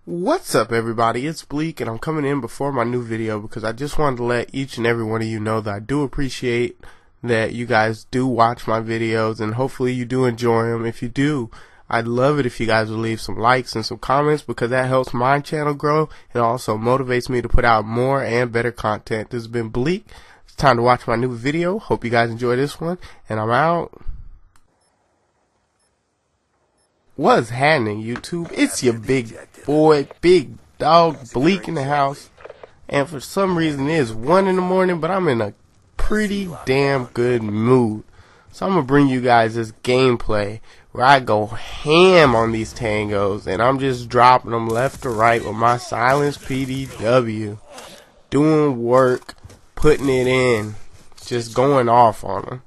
What's up, everybody? It's bLeeK, and I'm coming in before my new video because I just wanted to let each and every one of you know that I do appreciate that you guys do watch my videos, and hopefully you do enjoy them. If you do, I'd love it if you guys would leave some likes and some comments, because that helps my channel grow and also motivates me to put out more and better content. This has been bLeeK. It's time to watch my new video. Hope you guys enjoy this one, and I'm out. What's happening, YouTube? It's your big boy, big dog, bLeeK in the house. And for some reason, it is 1 in the morning, but I'm in a pretty damn good mood. So I'm going to bring you guys this gameplay where I go ham on these tangos, and I'm just dropping them left to right with my silenced PDW. Doing work, putting it in, just going off on them.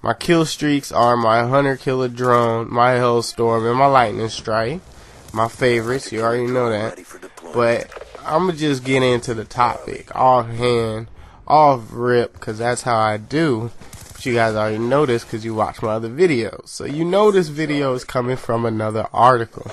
My kill streaks are my 100-killer drone, my Hellstorm, and my Lightning Strike. My favorites, you already know that. But I'm going to just get into the topic, offhand, off rip, because that's how I do. But you guys already know this because you watch my other videos. So you know this video is coming from another article.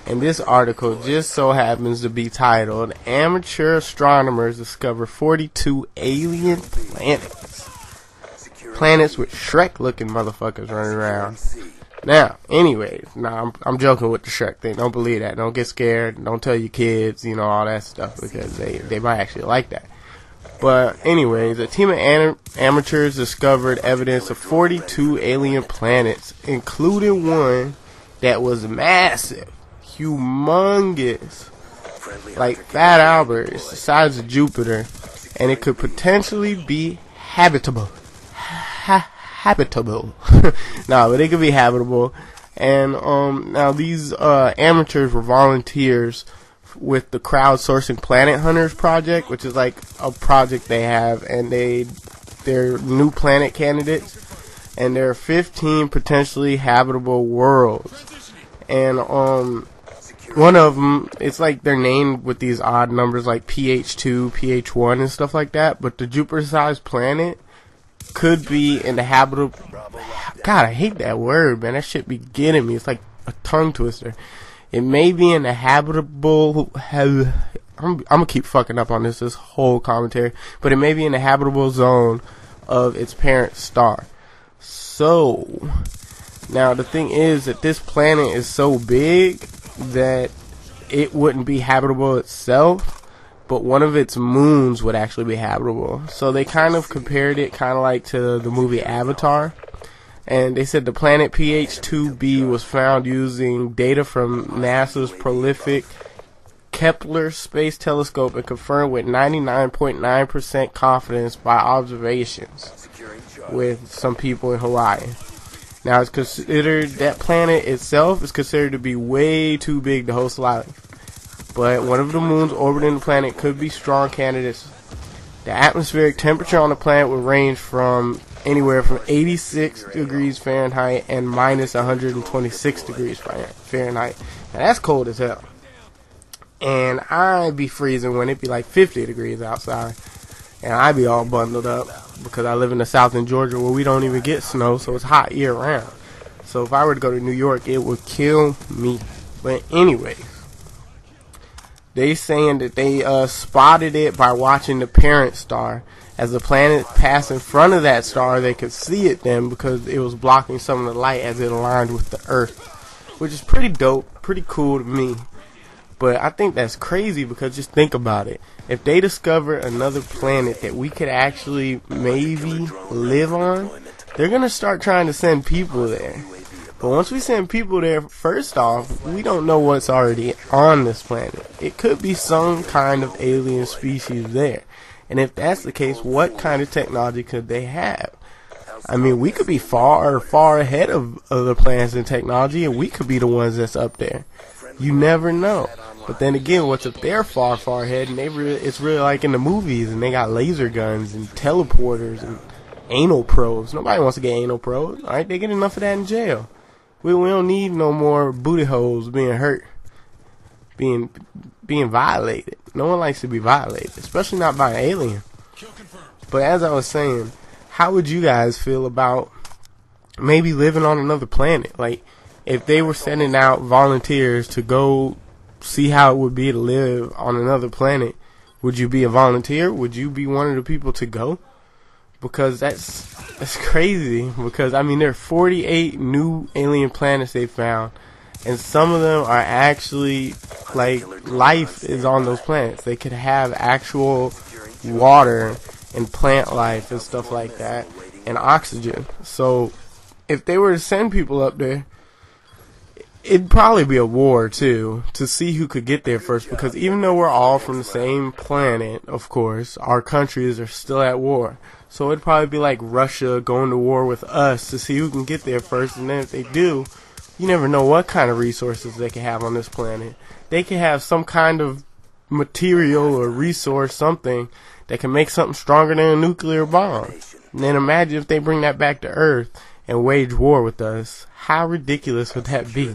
And this article just so happens to be titled, Amateur Astronomers Discover 42 Alien Planets. Planets with Shrek-looking motherfuckers running around. Now, anyways, I'm joking with the Shrek thing. Don't believe that. Don't get scared. Don't tell your kids, you know, all that stuff, because they might actually like that. But anyways, a team of amateurs discovered evidence of 42 alien planets, including one that was massive, humongous, like Fat Albert. It's the size of Jupiter, and it could potentially be habitable. Nah, but it could be habitable. And now these amateurs were volunteers with the crowdsourcing Planet Hunters project, which is like a project they have, and they're new planet candidates, and there are 15 potentially habitable worlds. And one of them, it's like they're named with these odd numbers like PH2, PH1 and stuff like that, but the Jupiter-sized planet could be in the habitable. God, I hate that word, man. That shit be getting me. It's like a tongue twister. It may be in the habitable. I'm gonna keep fucking up on this whole commentary, but it may be in the habitable zone of its parent star. So now the thing is that this planet is so big that it wouldn't be habitable itself, but one of its moons would actually be habitable. So they kind of compared it kind of like to the movie Avatar. And they said the planet PH2b was found using data from NASA's prolific Kepler Space Telescope and confirmed with 99.9% confidence by observations with some people in Hawaii. Now it's considered, that planet itself is considered to be way too big to host life. But one of the moons orbiting the planet could be strong candidates. The atmospheric temperature on the planet would range from anywhere from 86 degrees Fahrenheit and minus 126 degrees Fahrenheit. Now that's cold as hell. And I'd be freezing when it'd be like 50 degrees outside. And I'd be all bundled up because I live in the south in Georgia where we don't even get snow, so it's hot year round. So if I were to go to New York, it would kill me. But anyway, they saying that they spotted it by watching the parent star. As the planet passed in front of that star, they could see it then because it was blocking some of the light as it aligned with the Earth, which is pretty dope, pretty cool to me. But I think that's crazy because just think about it. If they discover another planet that we could actually maybe live on, they're going to start trying to send people there. But once we send people there, first off, we don't know what's already on this planet. It could be some kind of alien species there. And if that's the case, what kind of technology could they have? I mean, we could be far ahead of other planets in technology, and we could be the ones that's up there. You never know. But then again, what's if they're far ahead, and it's really like in the movies, and they got laser guns and teleporters and anal probes. Nobody wants to get anal probes. All right, they get enough of that in jail. We don't need no more booty holes being hurt, being violated. No one likes to be violated, especially not by an alien. But as I was saying, how would you guys feel about maybe living on another planet? Like, if they were sending out volunteers to go see how it would be to live on another planet, would you be a volunteer? Would you be one of the people to go? Because that's crazy. Because I mean, there are 48 new alien planets they found, and some of them are actually like life is on those planets. They could have actual water and plant life and stuff like that, and oxygen. So if they were to send people up there, it'd probably be a war too, to see who could get there first, because even though we're all from the same planet, of course, our countries are still at war. So it'd probably be like Russia going to war with us to see who can get there first, and then if they do, you never know what kind of resources they could have on this planet. They could have some kind of material or resource, something that can make something stronger than a nuclear bomb. And then imagine if they bring that back to Earth and wage war with us. How ridiculous would that be?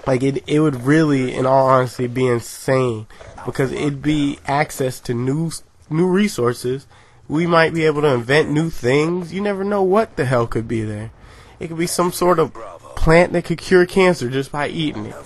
Like, it would really, in all honesty, be insane, because it'd be access to new resources. We might be able to invent new things. You never know what the hell could be there. It could be some sort of plant that could cure cancer just by eating it.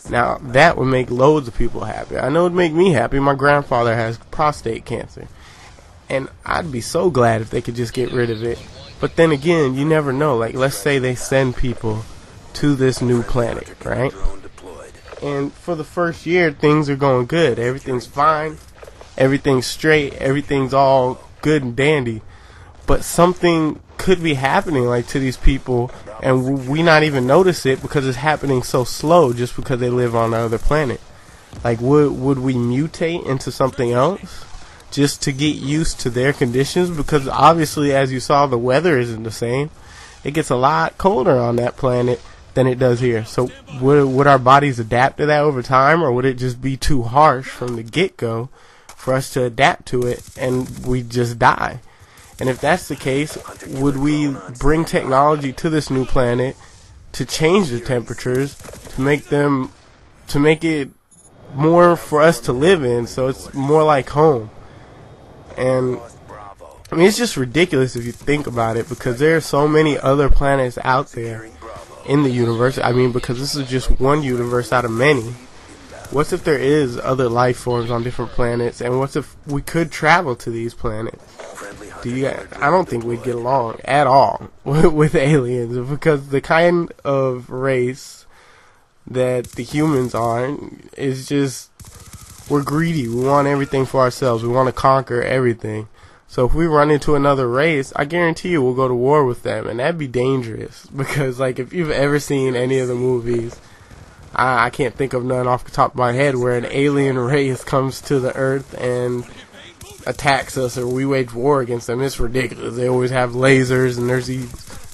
Now, that would make loads of people happy. I know it would make me happy. My grandfather has prostate cancer, and I'd be so glad if they could just get rid of it. But then again, you never know. Like, let's say they send people to this new planet, right? And for the first year, things are going good. Everything's fine. Everything's straight. Everything's all good and dandy. But something could be happening, like, to these people, and we not even notice it because it's happening so slow just because they live on the other planet. Like, would we mutate into something else just to get used to their conditions? Because obviously, as you saw, the weather isn't the same. It gets a lot colder on that planet than it does here. So would our bodies adapt to that over time, or would it just be too harsh from the get-go for us to adapt to it and we just die? And if that's the case, would we bring technology to this new planet to change the temperatures, to make it more for us to live in, so it's more like home? And I mean, it's just ridiculous if you think about it, because there are so many other planets out there in the universe. I mean, because this is just one universe out of many. What if there is other life forms on different planets, and what if we could travel to these planets? I don't think we'd get along at all with aliens, because the kind of race that the humans are is just, we're greedy. We want everything for ourselves. We want to conquer everything. So if we run into another race, I guarantee you we'll go to war with them, and that'd be dangerous, because, like, if you've ever seen any of the movies, I can't think of none off the top of my head where an alien race comes to the Earth and attacks us, or we wage war against them. It's ridiculous. They always have lasers, and there's these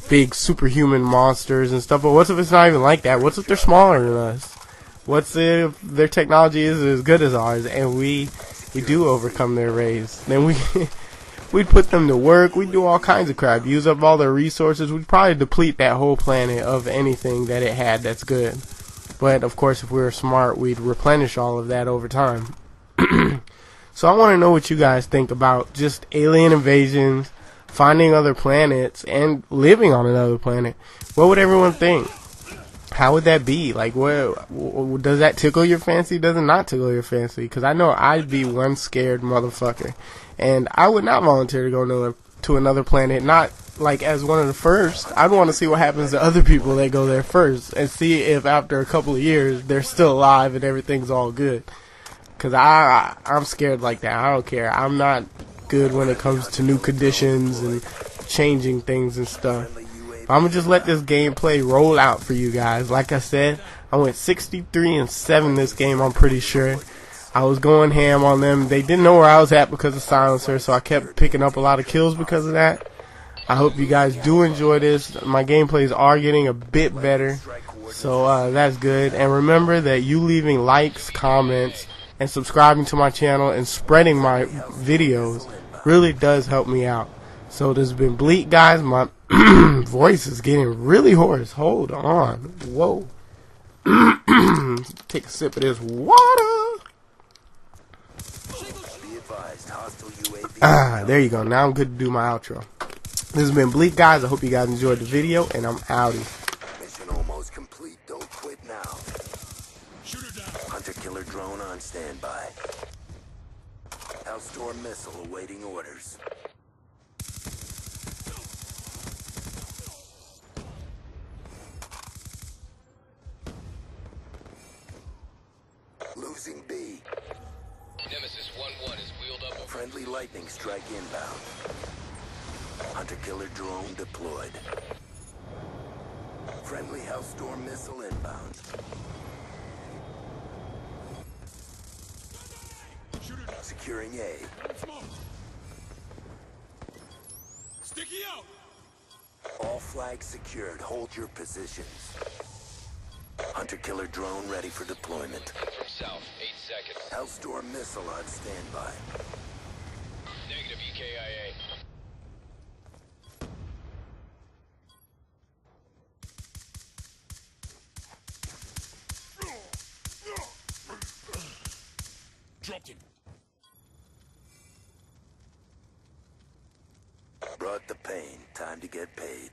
big superhuman monsters and stuff. But what if it's not even like that? What if they're smaller than us? What's if their technology is as good as ours, and we do overcome their race? Then we'd put them to work. We'd do all kinds of crap. Use up all their resources. We'd probably deplete that whole planet of anything that it had that's good. But of course, if we were smart, we'd replenish all of that over time. So I want to know what you guys think about just alien invasions, finding other planets, and living on another planet. What would everyone think? How would that be? Like, what does that tickle your fancy? Does it not tickle your fancy? Because I know I'd be one scared motherfucker, and I would not volunteer to go to another planet. Not like as one of the first. I'd want to see what happens to other people that go there first, and see if after a couple of years they're still alive and everything's all good. Because I'm scared like that. I don't care. I'm not good when it comes to new conditions and changing things and stuff. I'm going to just let this gameplay roll out for you guys. Like I said, I went 63-7 this game, I'm pretty sure. I was going ham on them. They didn't know where I was at because of silencer, so I kept picking up a lot of kills because of that. I hope you guys do enjoy this. My gameplays are getting a bit better, so that's good. And remember that you leaving likes, comments, and subscribing to my channel and spreading my videos really does help me out. So this has been bLeeK, guys. My voice is getting really hoarse. Hold on. Whoa. Take a sip of this water. There you go. Now I'm good to do my outro. This has been bLeeK, guys. I hope you guys enjoyed the video, and I'm outie. Mission almost complete. Don't quit now. Hunter Hunter-killer drone on standby. Hellstorm missile awaiting orders. Losing B. Nemesis 1-1 is wheeled up over... Friendly lightning strike inbound. Hunter-killer drone deployed. Friendly Hellstorm missile inbound. Securing A. Sticky out! All flags secured. Hold your positions. Hunter-killer drone ready for deployment. From south, 8 seconds. Hellstorm missile on standby. Negative EKIA. Dropped him. Brought the pain. Time to get paid.